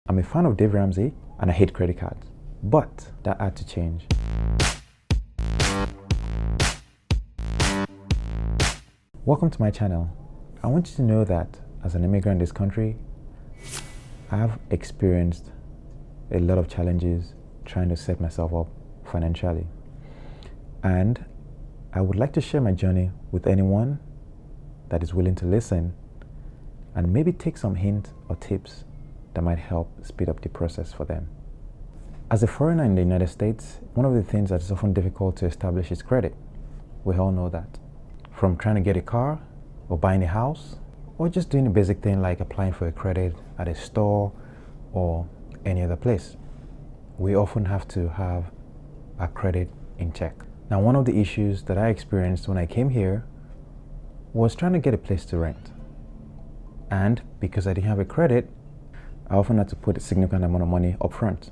I'm a fan of Dave Ramsey and I hate credit cards, but that had to change. Welcome to my channel. I want you to know that as an immigrant in this country, I have experienced a lot of challenges trying to set myself up financially. And I would like to share my journey with anyone that is willing to listen and maybe take some hints or tips that might help speed up the process for them. As a foreigner in the United States, one of the things that is often difficult to establish is credit. We all know that. From trying to get a car or buying a house or just doing a basic thing like applying for a credit at a store or any other place, we often have to have our credit in check. Now, one of the issues that I experienced when I came here was trying to get a place to rent. And because I didn't have a credit, I often had to put a significant amount of money up front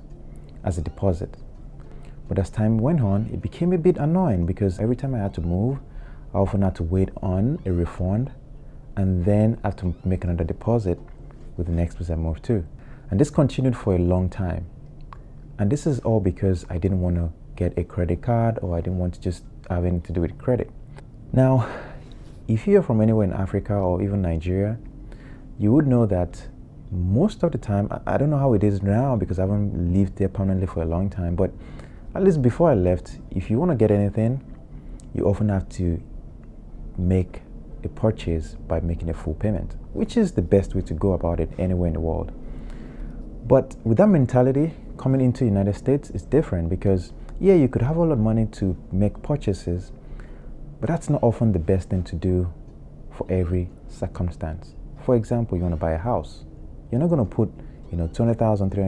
as a deposit. But as time went on, it became a bit annoying because every time I had to move, I often had to wait on a refund and then have to make another deposit with the next place I moved to. And this continued for a long time. And this is all because I didn't want to get a credit card or I didn't want to just have anything to do with credit. Now, if you're from anywhere in Africa or even Nigeria, you would know that most of the time, I don't know how it is now because I haven't lived there permanently for a long time, but at least before I left, if you want to get anything, you often have to make a purchase by making a full payment, which is the best way to go about it anywhere in the world. But with that mentality, coming into the United States is different because, yeah, you could have a lot of money to make purchases, but that's not often the best thing to do for every circumstance. For example, you want to buy a house. You're not going to put, $200,000,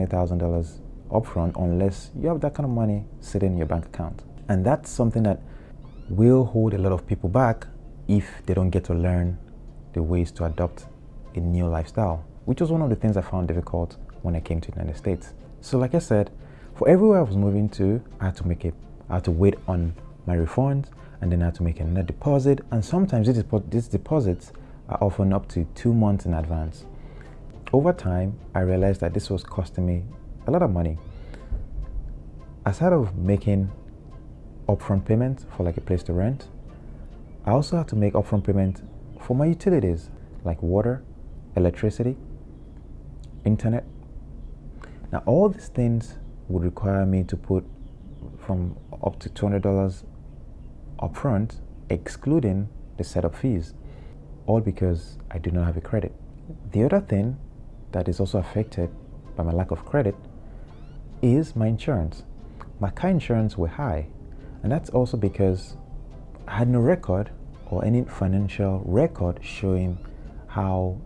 $300,000 upfront unless you have that kind of money sitting in your bank account. And that's something that will hold a lot of people back if they don't get to learn the ways to adopt a new lifestyle, which was one of the things I found difficult when I came to the United States. So like I said, for everywhere I was moving to, I had to wait on my refunds, and then I had to make another deposit. And sometimes these deposits are often up to 2 months in advance. Over time, I realized that this was costing me a lot of money. Aside of making upfront payments for like a place to rent, I also had to make upfront payments for my utilities like water, electricity, internet. Now, all these things would require me to put from up to $200 upfront, excluding the setup fees, all because I do not have a credit. The other thing that is also affected by my lack of credit is my insurance. My car insurance were high, and that's also because I had no record or any financial record showing how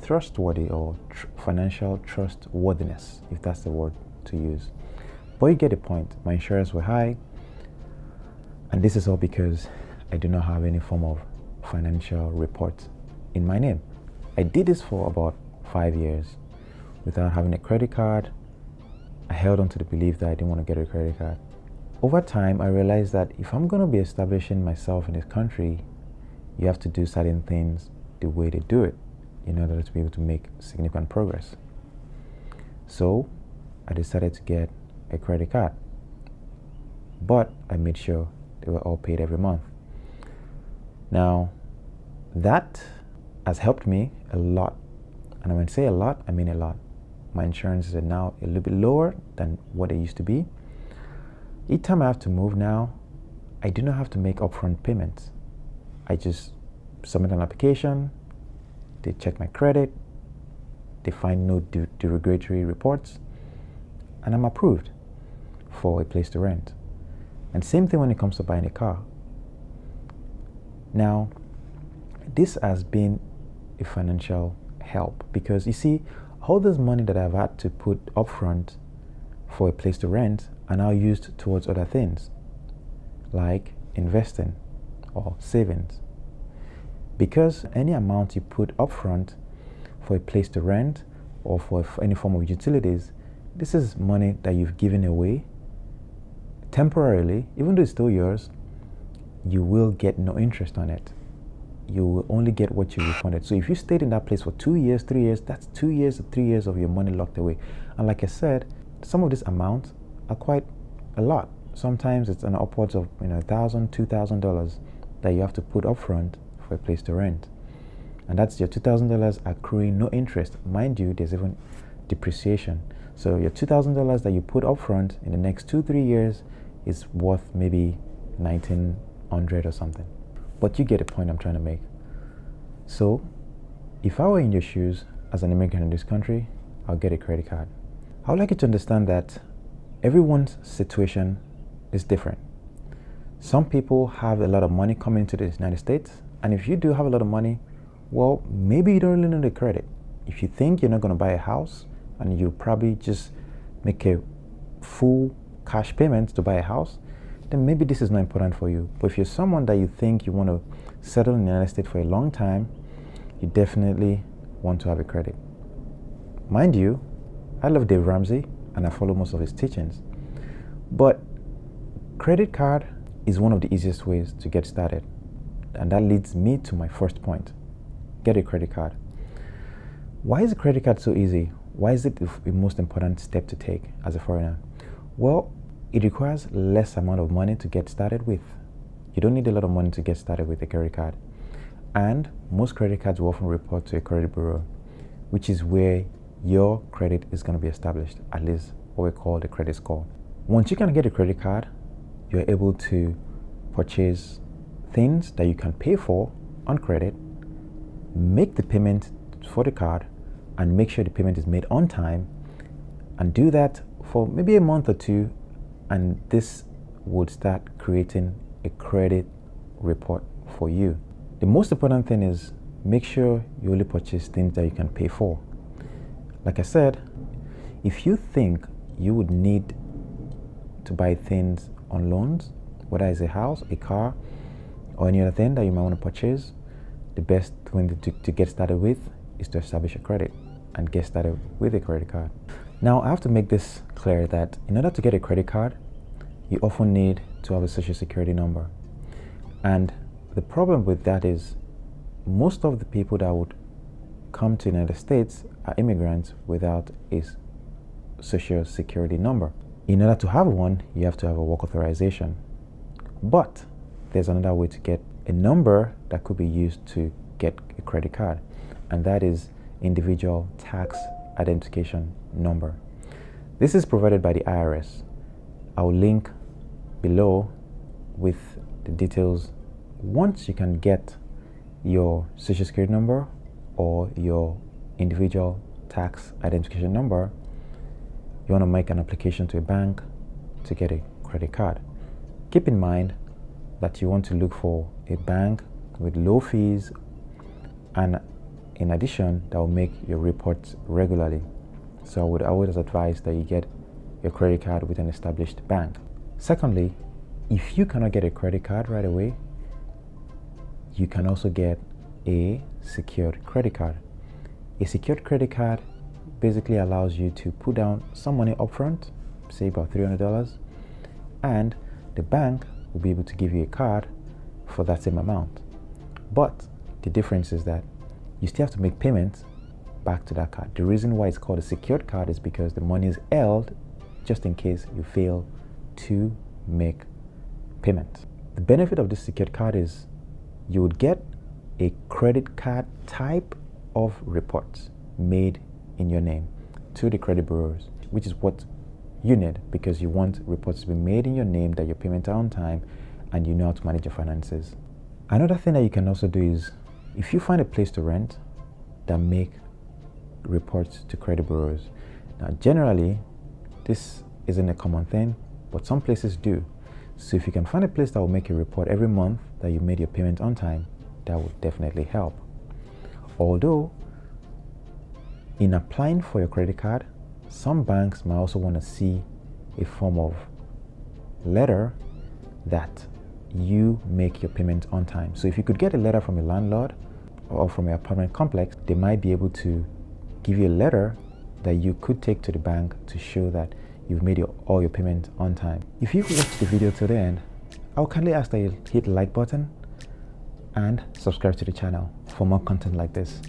trustworthy or financial trustworthiness, if that's the word to use. But you get the point. My insurance were high, and this is all because I do not have any form of financial report in my name. I did this for about 5 years without having a credit card. I held on to the belief that I didn't want to get a credit card. Over time, I realized that if I'm going to be establishing myself in this country, you have to do certain things the way they do it in order to be able to make significant progress. So I decided to get a credit card, but I made sure they were all paid every month. Now, that has helped me a lot. And when I say a lot, I mean a lot. My insurances are now a little bit lower than what they used to be. Each time I have to move now, I do not have to make upfront payments. I just submit an application, they check my credit, they find no derogatory reports, and I'm approved for a place to rent. And same thing when it comes to buying a car. Now, this has been a financial help because you see, all this money that I've had to put upfront for a place to rent are now used towards other things like investing or savings. Because any amount you put upfront for a place to rent or for any form of utilities, this is money that you've given away temporarily. Even though it's still yours, you will get no interest on it. you will only get what you refunded. So if you stayed in that place for 2 years, 3 years, that's 2 years or 3 years of your money locked away. And like I said, some of these amounts are quite a lot. Sometimes it's an upwards of $1,000, $2,000 that you have to put up front for a place to rent. And that's your $2,000 accruing no interest. Mind you, there's even depreciation. So your $2,000 that you put up front in the next 2-3 years is worth maybe $1,900 or something. But you get the point I'm trying to make. So if I were in your shoes as an immigrant in this country, I'll get a credit card. I would like you to understand that everyone's situation is different. Some people have a lot of money coming into the United States, and if you do have a lot of money, well, maybe you don't really need the credit. If you think you're not going to buy a house and you probably just make a full cash payment to buy a house, then maybe this is not important for you. But if you're someone that you think you want to settle in the United States for a long time, you definitely want to have a credit. Mind you, I love Dave Ramsey and I follow most of his teachings. But credit card is one of the easiest ways to get started. And that leads me to my first point. Get a credit card. Why is a credit card so easy? Why is it the most important step to take as a foreigner? Well, it requires less amount of money to get started with. You don't need a lot of money to get started with a credit card. And most credit cards will often report to a credit bureau, which is where your credit is going to be established, at least what we call the credit score. Once you can get a credit card, you're able to purchase things that you can pay for on credit, make the payment for the card, and make sure the payment is made on time, and do that for maybe a month or two, and this would start creating a credit report for you. The most important thing is make sure you only purchase things that you can pay for. Like I said, if you think you would need to buy things on loans, whether it's a house, a car, or any other thing that you might want to purchase, the best thing to get started with is to establish a credit and get started with a credit card. Now, I have to make this clear that in order to get a credit card, you often need to have a social security number. And the problem with that is most of the people that would come to the United States are immigrants without a social security number. In order to have one, you have to have a work authorization. But there's another way to get a number that could be used to get a credit card, and that is individual tax identification number. This is provided by the IRS. I'll link below with the details. Once you can get your social security number or your individual tax identification number, you want to make an application to a bank to get a credit card. Keep in mind that you want to look for a bank with low fees, and in addition, that will make your reports regularly. So I would always advise that you get your credit card with an established bank. Secondly, if you cannot get a credit card right away, you can also get a secured credit card. A secured credit card basically allows you to put down some money upfront, say about $300, and the bank will be able to give you a card for that same amount. But the difference is that you still have to make payments back to that card. The reason why it's called a secured card is because the money is held just in case you fail to make payment. The benefit of this secured card is you would get a credit card type of reports made in your name to the credit bureaus, which is what you need because you want reports to be made in your name that your payments are on time and you know how to manage your finances. Another thing that you can also do is if you find a place to rent that make reports to credit bureaus. Now, generally, this isn't a common thing, but some places do. So if you can find a place that will make a report every month that you made your payment on time, that would definitely help. Although, in applying for your credit card, some banks might also want to see a form of letter that you make your payment on time. So if you could get a letter from a landlord or from your apartment complex, they might be able to give you a letter that you could take to the bank to show that you've made all your payments on time. If you watched the video to the end, I'll kindly ask that you hit the like button and subscribe to the channel for more content like this.